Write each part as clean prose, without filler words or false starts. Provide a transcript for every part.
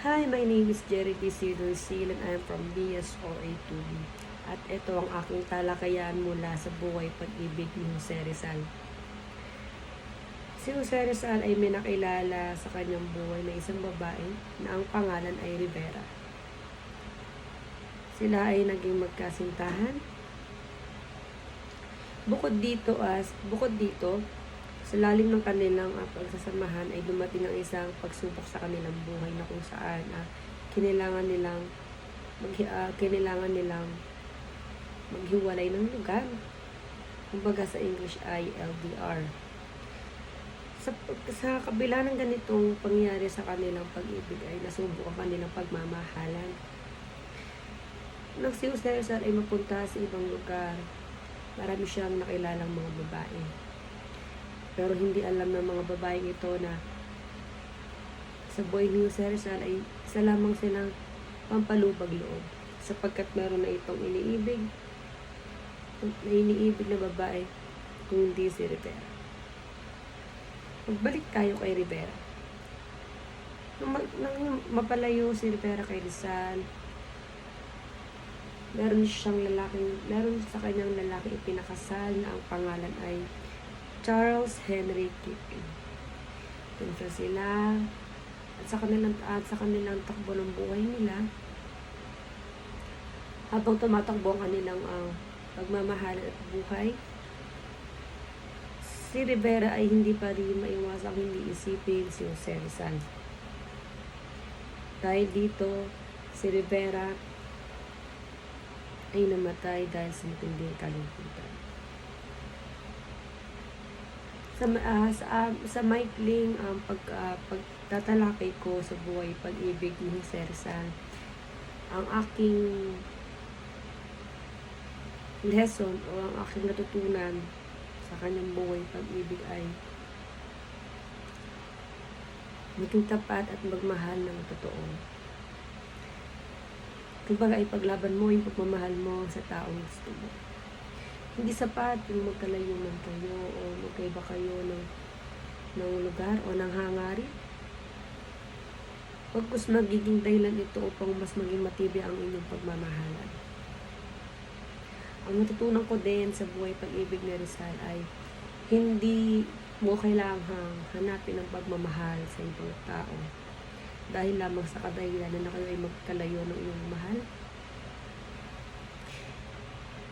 Hi, my name is Jerry P. Sidorsil and I am from BSOA2B. At ito ang aking talakayan mula sa buhay pag-ibig ni Jose Rizal. Si Jose Rizal ay may nakilala sa kanyang buhay na isang babae na ang pangalan ay Rivera. Sila ay naging magkasintahan. Bukod dito, sa lalim ng kanilang pagsasamahan ay dumating ang isang pagsubok sa kanilang buhay na kung saan kailangan nilang maghiwalay ng lugar. Kumbaga sa English ay LDR. Sa kabila ng ganitong pangyayari sa kanilang pag-ibig ay nasubok ang kanilang pagmamahalan. Nang si Jose Rizal ay mapunta sa ibang lugar, marami siyang nakilalang mga babae. Pero hindi alam ng mga babaeng ito na sa buhay ni Jose Rizal ay isa lamang silang pampalubag loob, sapagkat meron na itong iniibig na babae kung hindi si Rivera. Magbalik tayo kay Rivera. Nang mapalayo si Rivera kay Rizal, meron sa kanyang lalaki ipinakasal na ang pangalan ay Charles Henry Kipping. Tunsa sila at sa kanilang takbo ng buhay nila, habang tumatakbo ang kanilang pagmamahal at buhay, si Rivera ay hindi pa rin maiwasang hindi isipin si Jose Rizal. Dahil dito, si Rivera ay namatay dahil sa matinding kalungkutan. Sa maikling pagtatalakay ko sa buhay pag-ibig ni Jose Rizal, ang aking lesson o ang aking natutunan sa kanyang buhay pag-ibig ay maging tapat at magmahal ng totoo. Kumbaga ipaglaban mo yung pagmamahal mo sa taong gusto mo. Hindi sapat yung magkalayo man kayo o magkaiba kayo ng lugar o ng hangarin. Pagkus magiging dahilan ito upang mas maging matibay ang inyong pagmamahalan. Ang natutunan ko din sa buhay pag-ibig ni Rizal ay hindi mo kailangang hanapin ang pagmamahal sa ibang tao dahil lamang sa kadahilan na kayo ay magkalayo ng iyong mahal.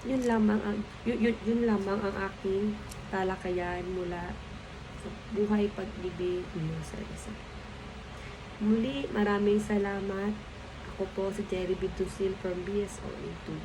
Yun lamang ang aking talakayan mula sa buhay pag-ibig ni Jose Rizal. Muli, maraming salamat. Ako po si Jerry B. Tusil from BSOA2.